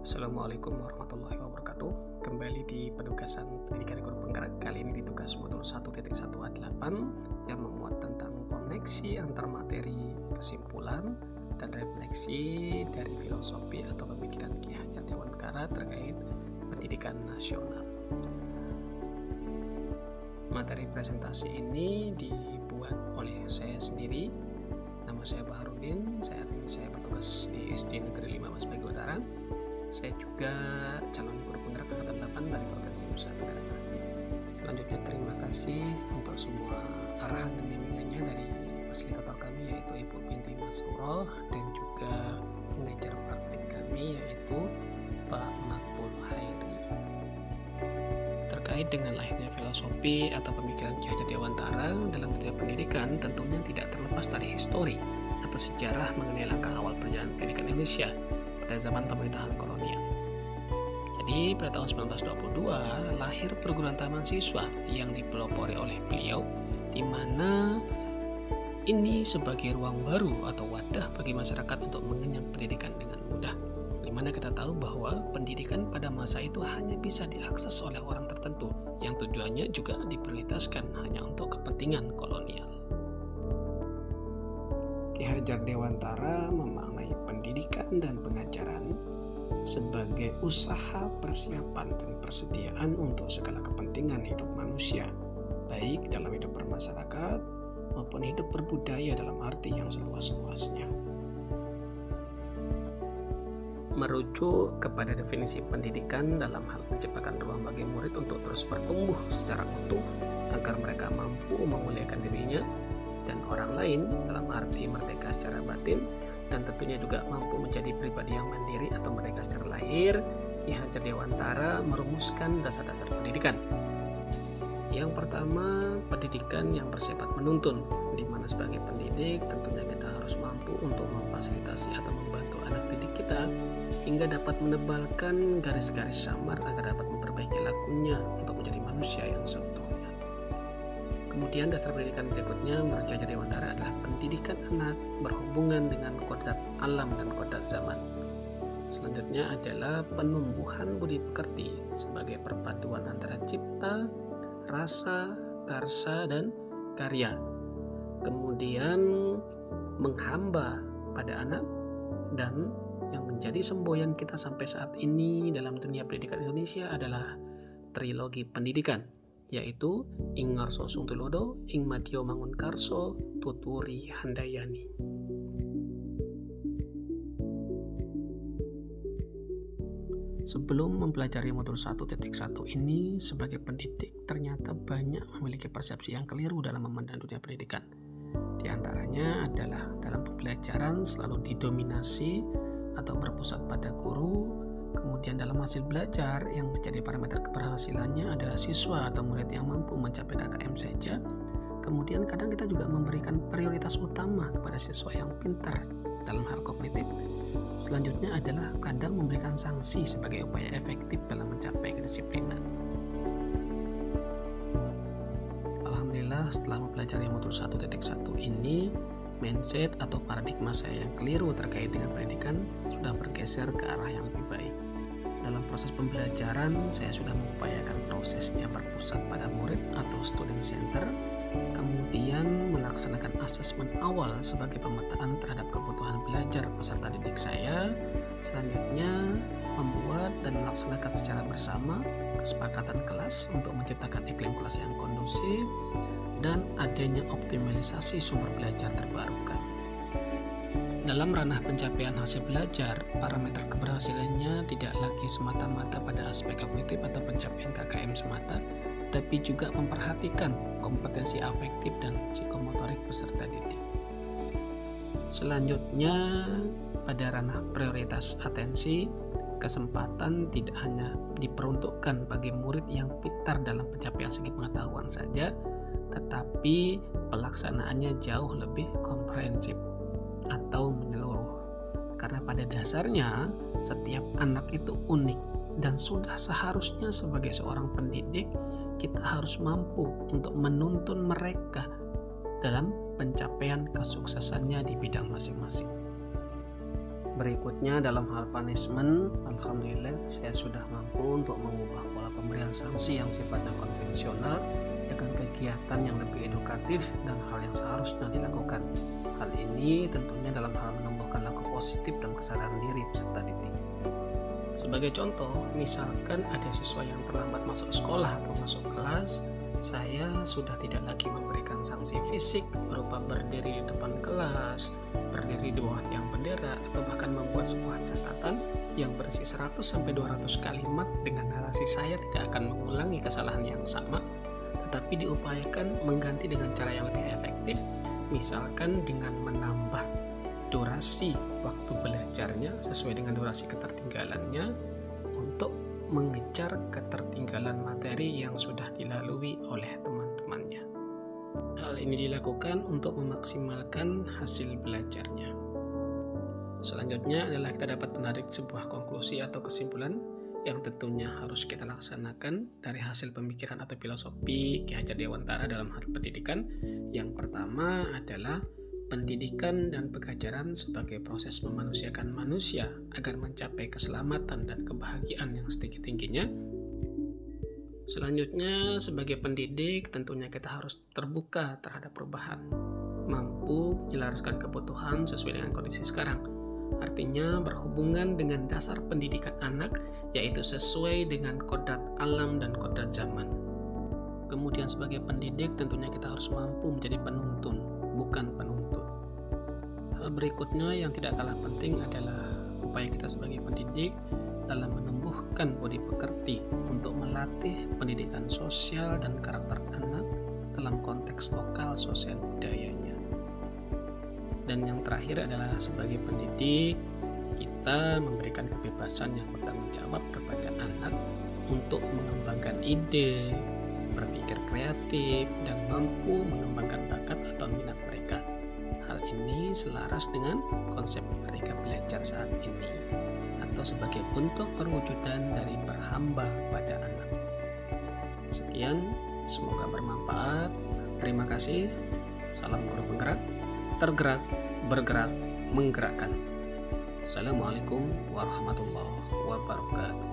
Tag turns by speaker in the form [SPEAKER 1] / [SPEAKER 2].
[SPEAKER 1] Assalamualaikum warahmatullahi wabarakatuh. Kembali di penugasan pendidikan guru penggerak. Kali ini di tugas modul 1.1A8 yang memuat tentang koneksi antar materi, kesimpulan, dan refleksi dari filosofi atau pemikiran Ki Hajar Dewantara terkait pendidikan nasional. Materi presentasi ini dibuat oleh saya sendiri. Nama saya Baharudin, saat ini saya bertugas di SD Negeri 5 Mas Bagi Utara. Saya juga calon guru penggerak angkatan 8 dari Provinsi Nusa Tenggara Barat. Selanjutnya terima kasih untuk semua arahan dan bimbingannya dari fasilitator kami yaitu Ibu Binti Masruroh dan juga pengajar praktik kami yaitu Pak Makbul Hairi. Terkait dengan lahirnya filosofi atau pemikiran Ki Hajar Dewantara dalam dunia pendidikan, tentunya tidak terlepas dari histori atau sejarah mengenai langkah awal perjalanan pendidikan Indonesia pada zaman pemerintahan kolonial. Jadi pada tahun 1922 lahir perguruan taman siswa yang dipelopori oleh beliau, di mana ini sebagai ruang baru atau wadah bagi masyarakat untuk mengenyam pendidikan dengan mudah. Di mana kita tahu bahwa pendidikan pada masa itu hanya bisa diakses oleh orang tertentu yang tujuannya juga diprioritaskan hanya untuk kepentingan kolonial. Ki Hajar Dewantara memaknai pendidikan dan pengajaran sebagai usaha persiapan dan persediaan untuk segala kepentingan hidup manusia, baik dalam hidup bermasyarakat maupun hidup berbudaya dalam arti yang seluas-luasnya. Merujuk kepada definisi pendidikan dalam hal menciptakan ruang bagi murid untuk terus bertumbuh secara utuh agar mereka mampu memuliakan dirinya dan orang lain dalam arti merdeka secara batin dan tentunya juga mampu menjadi pribadi yang mandiri atau merdeka secara lahir. Ki Hajar Dewantara merumuskan dasar-dasar pendidikan. Yang pertama, pendidikan yang bersifat menuntun, di mana sebagai pendidik tentunya kita harus mampu untuk memfasilitasi atau membantu anak didik kita hingga dapat menebalkan garis-garis samar agar dapat memperbaiki lakunya untuk menjadi manusia yang seutuhnya. Kemudian dasar pendidikan berikutnya menurut Ki Hajar Dewantara adalah pendidikan anak berhubungan dengan kodrat alam dan kodrat zaman. Selanjutnya adalah penumbuhan budi pekerti sebagai perpaduan antara cipta, rasa, karsa, dan karya. Kemudian menghamba pada anak, dan yang menjadi semboyan kita sampai saat ini dalam dunia pendidikan Indonesia adalah trilogi pendidikan, yaitu Ing Ngarso Sungtulodo, Ing Madya Mangunkarso, Tuturi Handayani. Sebelum mempelajari modul 1.1 ini, sebagai pendidik ternyata banyak memiliki persepsi yang keliru dalam memandang dunia pendidikan. Di antaranya adalah dalam pembelajaran selalu didominasi atau berpusat pada guru, kemudian dalam hasil belajar yang menjadi parameter keberhasilannya adalah siswa atau murid yang mampu mencapai KKM saja. Kemudian kadang kita juga memberikan prioritas utama kepada siswa yang pintar dalam hal kognitif. Selanjutnya adalah kadang memberikan sanksi sebagai upaya efektif dalam mencapai kedisiplinan. Alhamdulillah setelah mempelajari modul 1.1 ini, mindset atau paradigma saya yang keliru terkait dengan pendidikan sudah bergeser ke arah yang lebih baik. Dalam proses pembelajaran, saya sudah mengupayakan prosesnya berpusat pada murid atau student center, kemudian melaksanakan asesmen awal sebagai pemetaan terhadap kebutuhan belajar peserta didik saya. Selanjutnya, membuat dan melaksanakan secara bersama kesepakatan kelas untuk menciptakan iklim kelas yang kondusif dan adanya optimalisasi sumber belajar terbarukan. Dalam ranah pencapaian hasil belajar, parameter keberhasilannya tidak lagi semata-mata pada aspek kognitif atau pencapaian KKM semata, tapi juga memperhatikan kompetensi afektif dan psikomotorik peserta didik. Selanjutnya, pada ranah prioritas atensi, kesempatan tidak hanya diperuntukkan bagi murid yang pintar dalam pencapaian segi pengetahuan saja, tetapi pelaksanaannya jauh lebih komprehensif atau menyeluruh. Karena pada dasarnya setiap anak itu unik dan sudah seharusnya sebagai seorang pendidik kita harus mampu untuk menuntun mereka dalam pencapaian kesuksesannya di bidang masing-masing. Berikutnya dalam hal punishment, alhamdulillah saya sudah mampu untuk mengubah pola pemberian sanksi yang sifatnya konvensional dengan kegiatan yang lebih edukatif dan hal yang seharusnya dilakukan. Hal ini tentunya dalam hal menumbuhkan laku positif dan kesadaran diri peserta didik. Sebagai contoh, misalkan ada siswa yang terlambat masuk sekolah atau masuk kelas, saya sudah tidak lagi memberikan sanksi fisik berupa berdiri di depan kelas, berdiri di bawah tiang bendera, atau bahkan membuat sebuah catatan yang berisi 100-200 kalimat dengan narasi saya tidak akan mengulangi kesalahan yang sama, tetapi diupayakan mengganti dengan cara yang lebih efektif, misalkan dengan menambah durasi waktu belajarnya sesuai dengan durasi ketertinggalannya untuk mengejar ketertinggalan materi yang sudah dilalui oleh teman-temannya. Hal ini dilakukan untuk memaksimalkan hasil belajarnya. Selanjutnya adalah kita dapat menarik sebuah konklusi atau kesimpulan yang tentunya harus kita laksanakan dari hasil pemikiran atau filosofi Ki Hajar Dewantara dalam hal pendidikan. Yang pertama adalah pendidikan dan pengajaran sebagai proses memanusiakan manusia agar mencapai keselamatan dan kebahagiaan yang setinggi-tingginya. Selanjutnya, sebagai pendidik tentunya kita harus terbuka terhadap perubahan, mampu menyelaraskan kebutuhan sesuai dengan kondisi sekarang. Artinya berhubungan dengan dasar pendidikan anak, yaitu sesuai dengan kodrat alam dan kodrat zaman. Kemudian sebagai pendidik tentunya kita harus mampu menjadi penuntun, bukan penuntut. Hal berikutnya yang tidak kalah penting adalah upaya kita sebagai pendidik dalam menumbuhkan budi pekerti untuk melatih pendidikan sosial dan karakter anak dalam konteks lokal sosial budayanya. Dan yang terakhir adalah sebagai pendidik, kita memberikan kebebasan yang bertanggung jawab kepada anak untuk mengembangkan ide, berpikir kreatif, dan mampu mengembangkan bakat atau minat mereka. Hal ini selaras dengan konsep mereka belajar saat ini, atau sebagai bentuk perwujudan dari berhamba pada anak. Sekian, semoga bermanfaat. Terima kasih. Salam guru penggerak, tergerak, bergerak, menggerakkan. Assalamualaikum warahmatullahi wabarakatuh.